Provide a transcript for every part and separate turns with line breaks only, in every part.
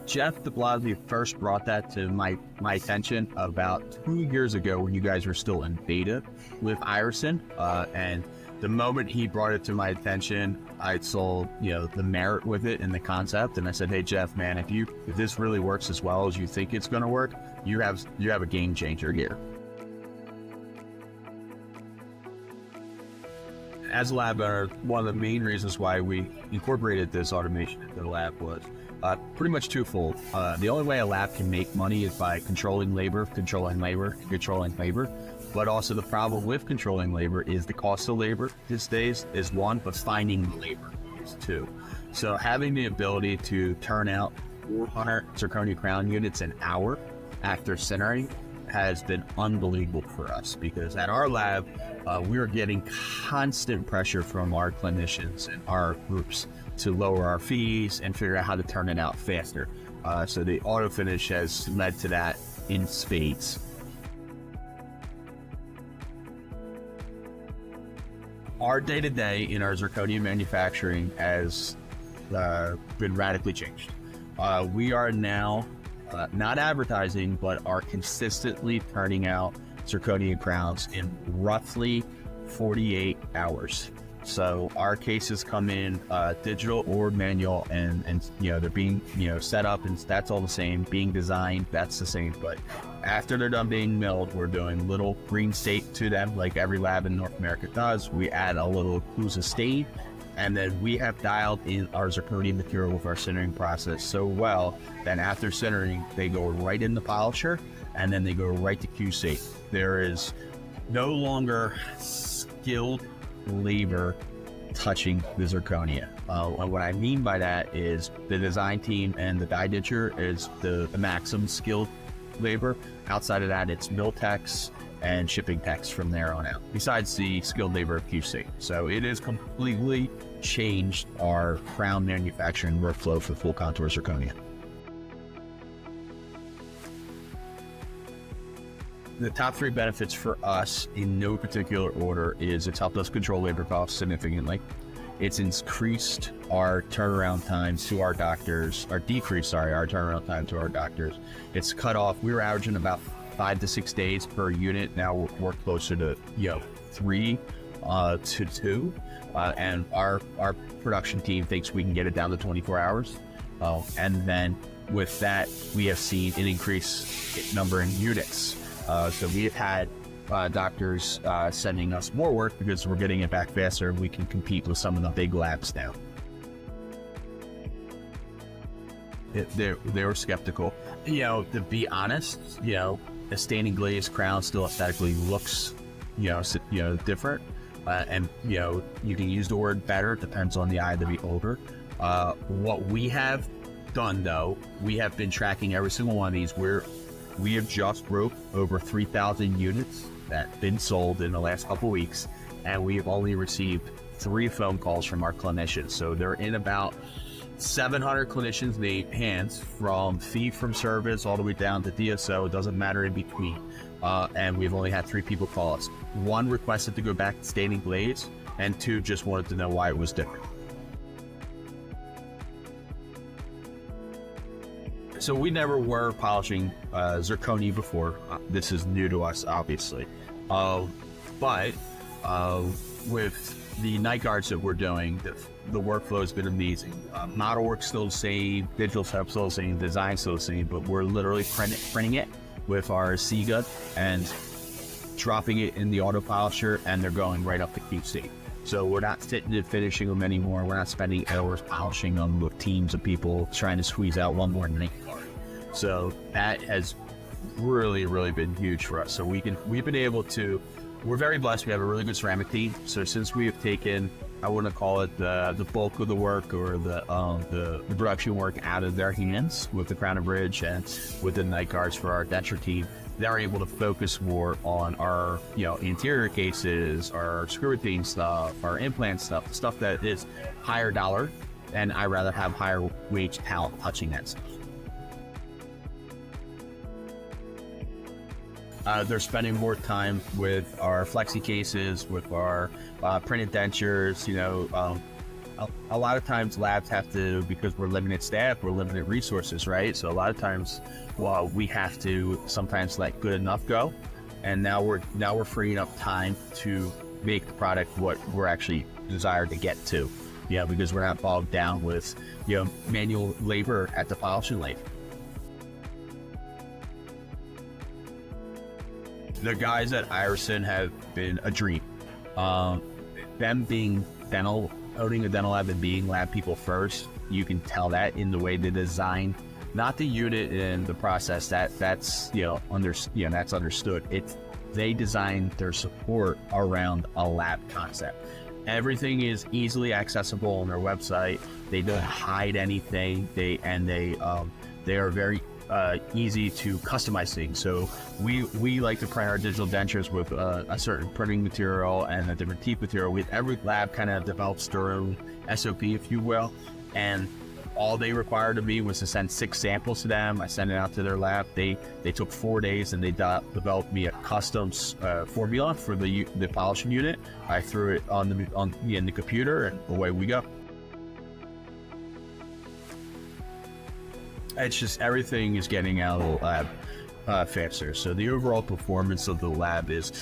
Jeff de Blasio first brought that to my attention about 2 years ago when you guys were still in beta with Iverson. And the moment he brought it to my attention, I saw, the merit with it and the concept. And I said, hey, Jeff, man, if this really works as well as you think it's going to work, you have a game changer here. As a lab owner, one of the main reasons why we incorporated this automation into the lab was pretty much twofold. The only way a lab can make money is by controlling labor. But also the problem with controlling labor is the cost of labor these days is one, but finding the labor is two. So having the ability to turn out 400 zirconia crown units an hour after centering has been unbelievable for us, because at our lab, we are getting constant pressure from our clinicians and our groups to lower our fees and figure out how to turn it out faster. So the AutoFinish has led to that in spades. Our day-to-day in our zirconia manufacturing has been radically changed. We are now not advertising, but are consistently turning out zirconia crowns in roughly 48 hours. So our cases come in digital or manual, and they're being set up, and that's all the same. Being designed, that's the same. But after they're done being milled, we're doing little green stain to them, like every lab in North America does. We add a little occlusive stain, and then we have dialed in our zirconia material with our sintering process so well that after sintering, they go right in the polisher, and then they go right to QC. There is no longer skilled labor touching the zirconia. And what I mean by that is the design team and the die ditcher is the maximum skilled labor. Outside of that, it's mill techs and shipping techs from there on out, besides the skilled labor of QC. So it has completely changed our crown manufacturing workflow for full contour zirconia. The top three benefits for us in no particular order is it's helped us control labor costs significantly. It's increased our turnaround time to our doctors, our turnaround time to our doctors. It's cut off. We were averaging about 5 to 6 days per unit. Now we're closer to 3 to 2, and our production team thinks we can get it down to 24 hours. And then with that, we have seen an increased number in units. So we have had doctors sending us more work because we're getting it back faster, and we can compete with some of the big labs now. They were skeptical. To be honest, a standing glaze crown still aesthetically looks, different. And you can use the word better. It depends on the eye of the beholder. What we have done, though, we have been tracking every single one of these. We have just broke over 3,000 units that have been sold in the last couple weeks, and we have only received 3 phone calls from our clinicians. So they're in about 700 clinicians named hands, from fee from service all the way down to DSO. It doesn't matter in between. And we've only had 3 people call us. 1 requested to go back to standing glaze, and 2 just wanted to know why it was different. So we never were polishing zirconia before. This is new to us, obviously. But with the night guards that we're doing, the workflow has been amazing. Model work's still the same, digital setup's still the same, design's still the same, but we're literally printing it with our C-gut and dropping it in the auto polisher, and they're going right up to QC. So we're not sitting and finishing them anymore. We're not spending hours polishing them with teams of people trying to squeeze out one more night guard. So that has really, really been huge for us. So we've been able to, we're very blessed. We have a really good ceramic team. So since we have taken, I wouldn't call it the bulk of the work or the production work out of their hands with the crown and bridge and with the night guards for our denture team, they're able to focus more on our interior cases, our screw routine stuff, our implant stuff that is higher dollar, and I rather have higher wage talent touching that stuff. They're spending more time with our flexi cases, with our printed dentures. a lot of times labs have to, because we're limited staff, we're limited resources, right? So a lot of times, well, we have to sometimes let good enough go, and now we're freeing up time to make the product what we're actually desired to get to. Yeah, because we're not bogged down with, manual labor at the polishing lathe. The guys at Iverson have been a dream. Them being owning a dental lab and being lab people first, you can tell that in the way they design, not the unit and the process. That's understood. They designed their support around a lab concept. Everything is easily accessible on their website. They don't hide anything. They are very easy to customize things. So we like to print our digital dentures with a certain printing material and a different teeth material. Every lab kind of develops their own SOP, if you will, and all they required of me was to send 6 samples to them. I sent it out to their lab. They took 4 days and they developed me a custom formula for the polishing unit. I threw it in the computer, and away we go. It's just everything is getting out of the lab faster. So the overall performance of the lab is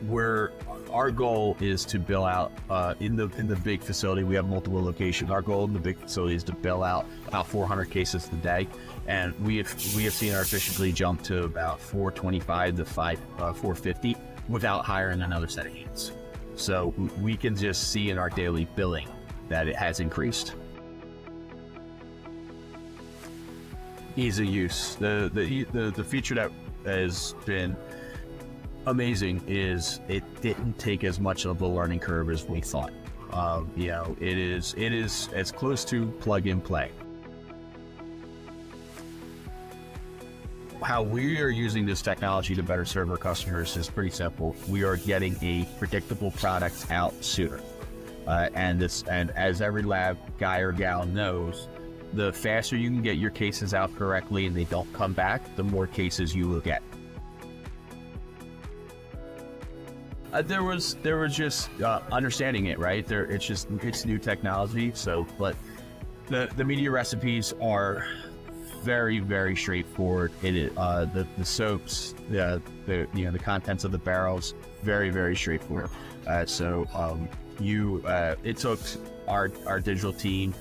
where our goal is to bill out in the big facility. We have multiple locations. Our goal in the big facility is to bill out about 400 cases a day, and we have seen our efficiency jump to about 425 to 450 without hiring another set of hands. So we can just see in our daily billing that it has increased. Ease of use. The feature that has been amazing is it didn't take as much of a learning curve as we thought. It is as close to plug and play. How we are using this technology to better serve our customers is pretty simple. We are getting a predictable product out sooner, and as every lab guy or gal knows, the faster you can get your cases out correctly and they don't come back, the more cases you will get. There was just understanding it, right? It's new technology. So, but the media recipes are very, very straightforward. The soaps, the contents of the barrels, very, very straightforward. It took our digital team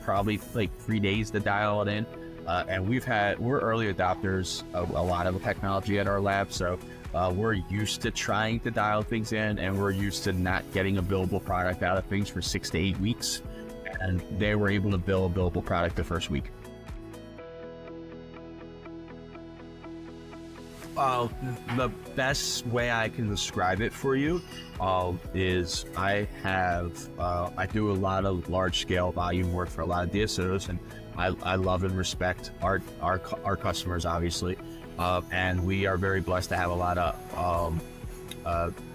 probably like 3 days to dial it in, and we're early adopters of a lot of the technology at our lab, so we're used to trying to dial things in, and we're used to not getting a billable product out of things for 6 to 8 weeks, and they were able to bill a billable product the first week. The best way I can describe it for you is I do a lot of large scale volume work for a lot of DSOs, and I love and respect our customers, obviously, and we are very blessed to have a lot of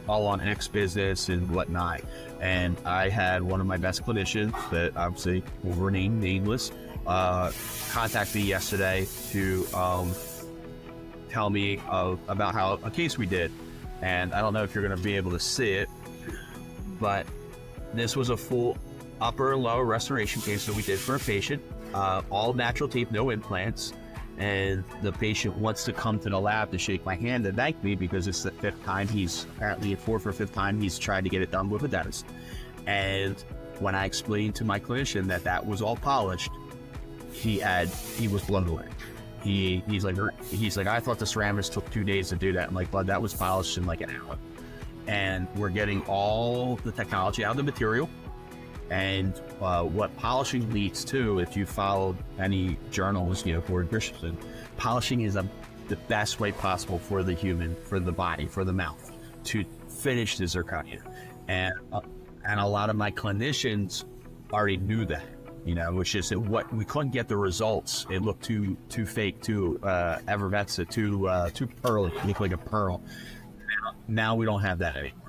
all on X business and whatnot. And I had one of my best clinicians that obviously will remain nameless contact me yesterday to tell me about how a case we did, and I don't know if you're going to be able to see it, but this was a full upper and lower restoration case that we did for a patient, all natural teeth, no implants, and the patient wants to come to the lab to shake my hand and thank me because it's the 5th time he's tried to get it done with a dentist. And when I explained to my clinician that was all polished, he was blown away. He's like, I thought the ceramics took 2 days to do that. I'm like, bud, that was polished in like an hour. And we're getting all the technology out of the material. And what polishing leads to, if you followed any journals, Gordon Christensen, polishing is the best way possible for the human, for the body, for the mouth, to finish the zirconia. And a lot of my clinicians already knew that. It's just that what we couldn't get the results. It looked too fake, too effervescent, too pearly. It looked like a pearl. Now we don't have that anymore.